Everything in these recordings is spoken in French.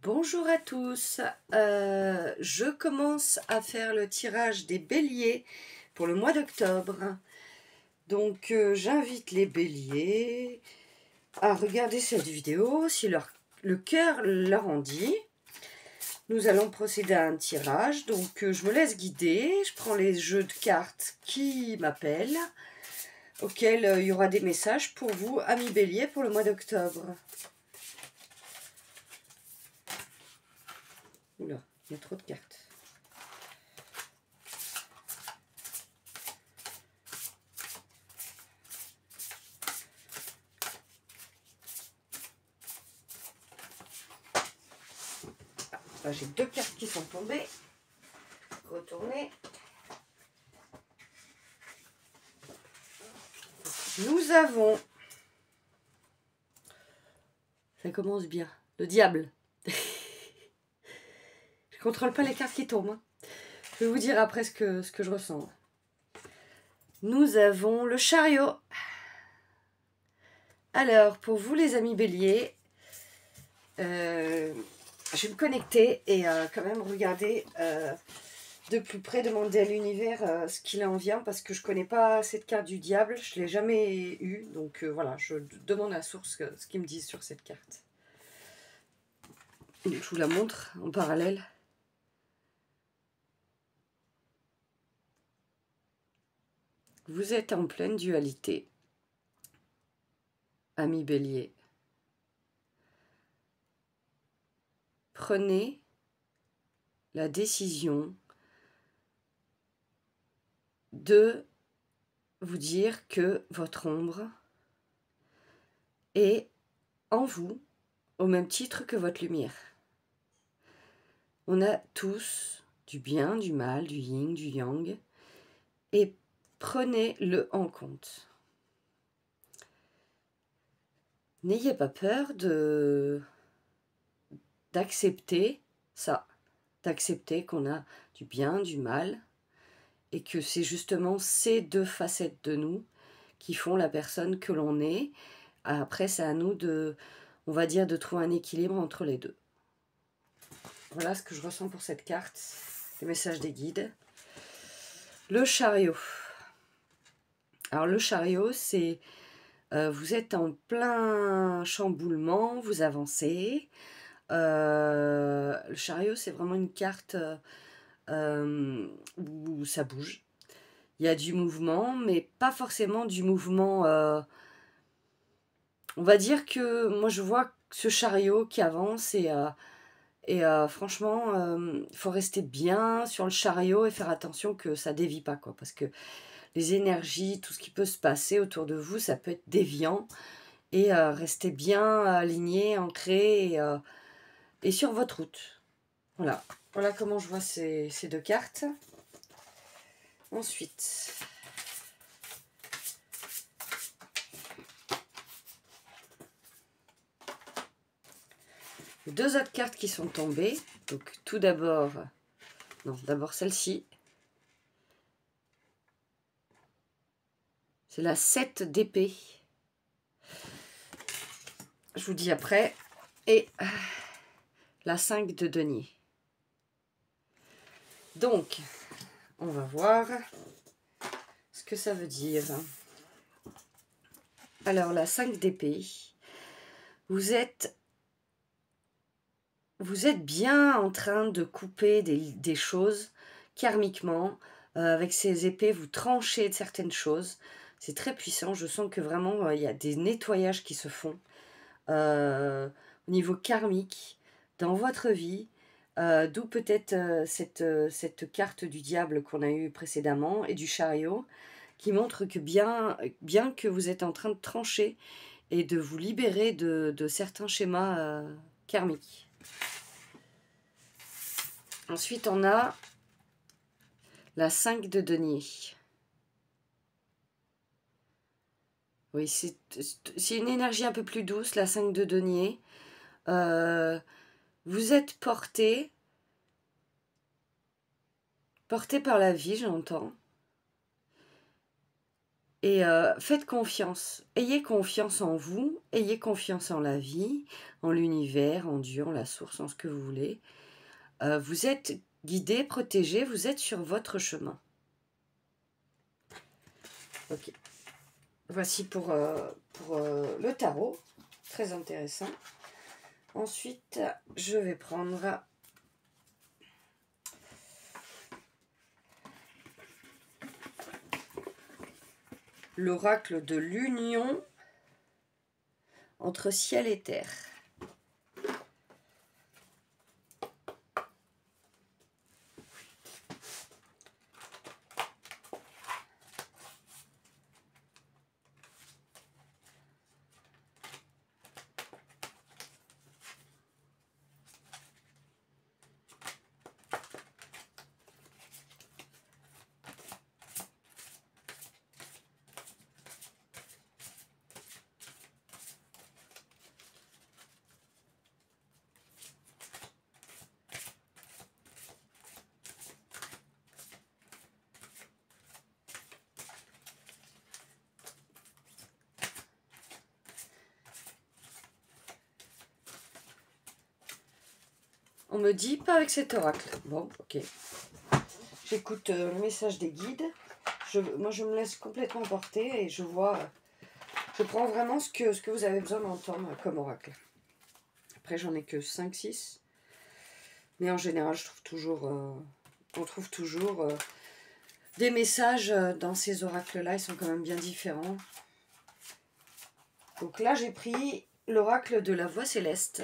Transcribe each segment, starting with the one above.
Bonjour à tous, je commence à faire le tirage des béliers pour le mois d'octobre. Donc j'invite les béliers à regarder cette vidéo si le cœur leur en dit. Nous allons procéder à un tirage, donc je me laisse guider, je prends les jeux de cartes qui m'appellent, auxquels il y aura des messages pour vous, amis béliers, pour le mois d'octobre. Oula, il y a trop de cartes. Là, j'ai deux cartes qui sont tombées. Retournez. Nous avons... Ça commence bien. Le diable. Je contrôle pas les cartes qui tombent. Hein. Je vais vous dire après ce que je ressens. Nous avons le chariot. Alors, pour vous les amis béliers, je vais me connecter et quand même regarder de plus près, demander à l'univers ce qu'il en vient, parce que je connais pas cette carte du diable, je l'ai jamais eue, donc voilà, je demande à la source ce qu'ils me disent sur cette carte. Je vous la montre en parallèle. Vous êtes en pleine dualité, ami bélier. Prenez la décision de vous dire que votre ombre est en vous au même titre que votre lumière. On a tous du bien, du mal, du yin, du yang, et prenez-le en compte. N'ayez pas peur d'accepter ça, d'accepter qu'on a du bien, du mal, et que c'est justement ces deux facettes de nous qui font la personne que l'on est. Après, c'est à nous on va dire, de trouver un équilibre entre les deux. Voilà ce que je ressens pour cette carte, les messages des guides. Le chariot. Alors le chariot, c'est vous êtes en plein chamboulement, vous avancez. Le chariot, c'est vraiment une carte où ça bouge. Il y a du mouvement, mais pas forcément du mouvement... on va dire que moi, je vois ce chariot qui avance et franchement, il faut rester bien sur le chariot et faire attention que ça dévie pas, quoi, parce que les énergies, tout ce qui peut se passer autour de vous, ça peut être déviant, et restez bien aligné, ancré et sur votre route. Voilà, voilà comment je vois ces deux cartes. Ensuite, deux autres cartes qui sont tombées. Donc tout d'abord, non, d'abord celle-ci. C'est la 7 d'épée. Je vous dis après. Et la 5 de denier. Donc, on va voir ce que ça veut dire. Alors, la 5 d'épée. Vous êtes bien en train de couper des choses karmiquement. Avec ces épées, vous tranchez de certaines choses. C'est très puissant. Je sens que vraiment, il y a des nettoyages qui se font au niveau karmique dans votre vie. D'où peut-être cette carte du diable qu'on a eue précédemment et du chariot, qui montre que bien que vous êtes en train de trancher et de vous libérer de certains schémas karmiques. Ensuite, on a la 5 de denier. Oui, c'est une énergie un peu plus douce, la 5 de denier. Vous êtes porté par la vie, j'entends. Et faites confiance. Ayez confiance en vous, ayez confiance en la vie, en l'univers, en Dieu, en la source, en ce que vous voulez. Vous êtes guidé, protégé, vous êtes sur votre chemin. Ok. Voici pour le tarot. Très intéressant. Ensuite, je vais prendre l'oracle de l'union entre ciel et terre. On me dit pas avec cet oracle. Bon, ok. J'écoute le message des guides. Moi, je me laisse complètement porter et je vois... je prends vraiment ce que vous avez besoin d'entendre comme oracle. Après, j'en ai que 5-6. Mais en général, je trouve toujours... on trouve toujours des messages dans ces oracles-là. Ils sont quand même bien différents. Donc là, j'ai pris l'oracle de la voix céleste.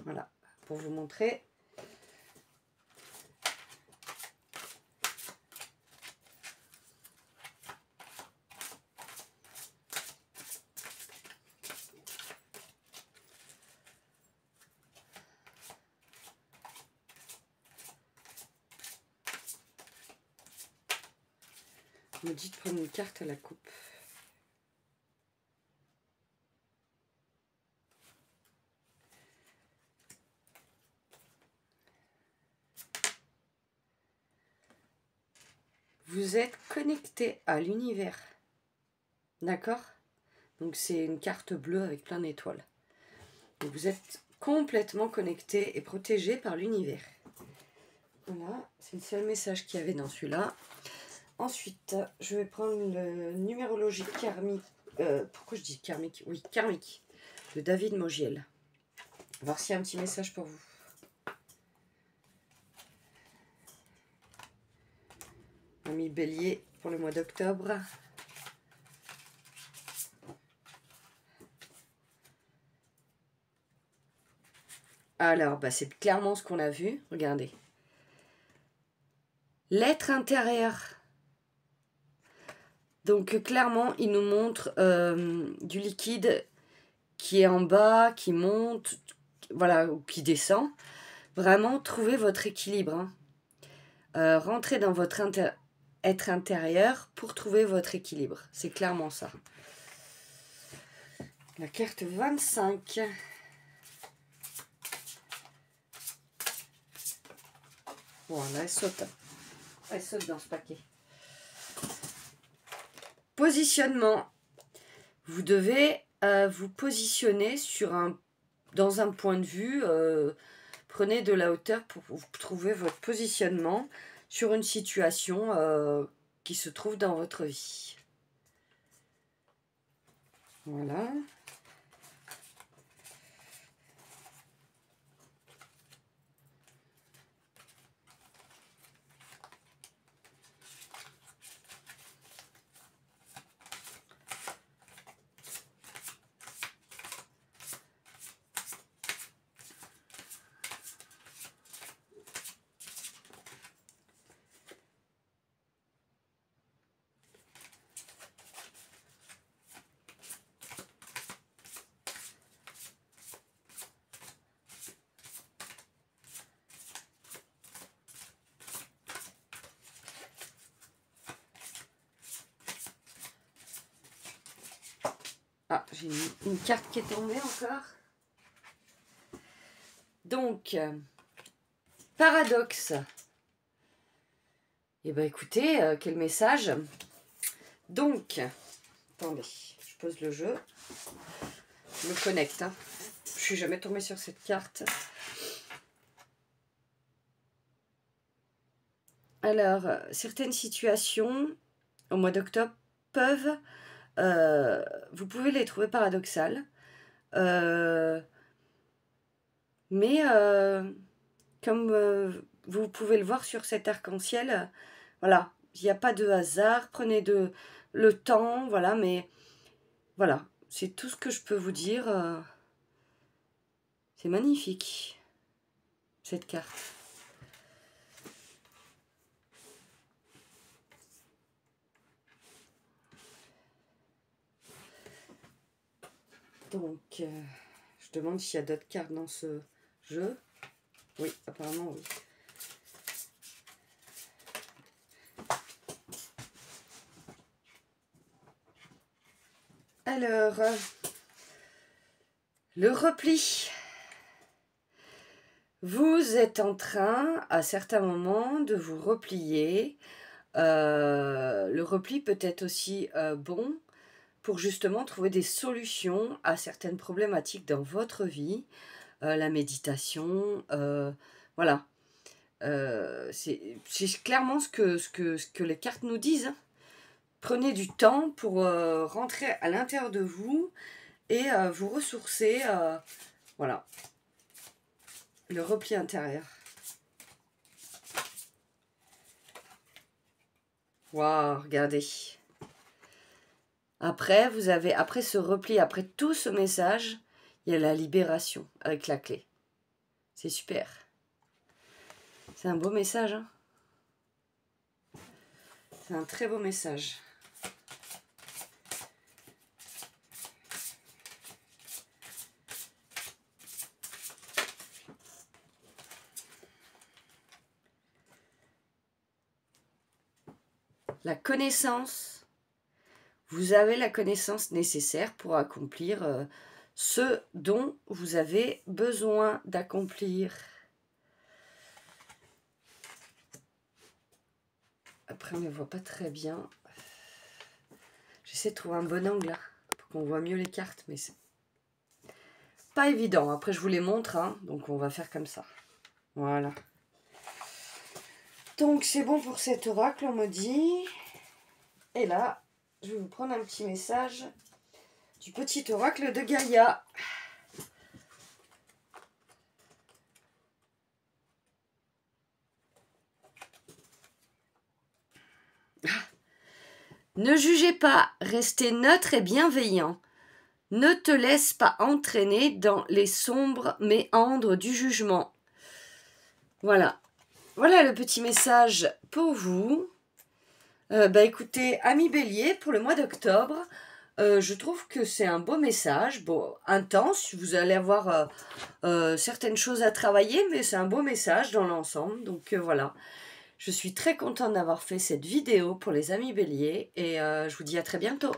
Voilà, pour vous montrer. On me dit de prendre une carte à la coupe. Vous êtes connecté à l'univers. D'accord? Donc c'est une carte bleue avec plein d'étoiles. Donc vous êtes complètement connecté et protégé par l'univers. Voilà, c'est le seul message qu'il y avait dans celui-là. Ensuite, je vais prendre le numérologie karmique. Pourquoi je dis karmique? Oui, karmique. De David Mogiel. Voir s'il y a un petit message pour vous. Ami Bélier pour le mois d'octobre. Alors, bah, c'est clairement ce qu'on a vu. Regardez. L'être intérieur. Donc, clairement, il nous montre du liquide qui est en bas, qui monte, voilà, ou qui descend. Vraiment, trouvez votre équilibre. Hein. Rentrez dans votre être intérieur pour trouver votre équilibre. C'est clairement ça. La carte 25. Voilà, elle saute. Elle saute dans ce paquet. Positionnement. Vous devez vous positionner dans un point de vue. Prenez de la hauteur pour trouver votre positionnement sur une situation qui se trouve dans votre vie. Voilà. Ah, j'ai une carte qui est tombée encore. Donc, paradoxe. Eh bien, écoutez, quel message. Donc, attendez, je pose le jeu. Je me connecte. Hein. Je suis jamais tombée sur cette carte. Alors, certaines situations au mois d'octobre peuvent... vous pouvez les trouver paradoxales. Mais comme vous pouvez le voir sur cet arc-en-ciel, voilà, il n'y a pas de hasard. Prenez le temps, voilà, mais voilà, c'est tout ce que je peux vous dire. C'est magnifique, cette carte. Donc, je demande s'il y a d'autres cartes dans ce jeu. Oui, apparemment, oui. Alors, le repli. Vous êtes en train, à certains moments, de vous replier. Le repli peut être aussi bon pour justement trouver des solutions à certaines problématiques dans votre vie. La méditation, voilà. C'est clairement ce que les cartes nous disent. Hein. Prenez du temps pour rentrer à l'intérieur de vous et vous ressourcer. Voilà. Le repli intérieur. Waouh, regardez. Après, vous avez, après ce repli, après tout ce message, il y a la libération avec la clé. C'est super. C'est un beau message. Hein. C'est un très beau message. La connaissance. Vous avez la connaissance nécessaire pour accomplir ce dont vous avez besoin d'accomplir. Après, on ne voit pas très bien. J'essaie de trouver un bon angle là, pour qu'on voit mieux les cartes, mais c'est pas évident. Après, je vous les montre, hein, donc on va faire comme ça. Voilà. Donc, c'est bon pour cet oracle, on me dit. Et là, je vais vous prendre un petit message du petit oracle de Gaïa. Ne jugez pas, restez neutre et bienveillant. Ne te laisse pas entraîner dans les sombres méandres du jugement. Voilà. Voilà le petit message pour vous. Écoutez, amis Bélier, pour le mois d'octobre, je trouve que c'est un beau message, bon, intense, vous allez avoir certaines choses à travailler, mais c'est un beau message dans l'ensemble, donc voilà. Je suis très contente d'avoir fait cette vidéo pour les amis Bélier, et je vous dis à très bientôt.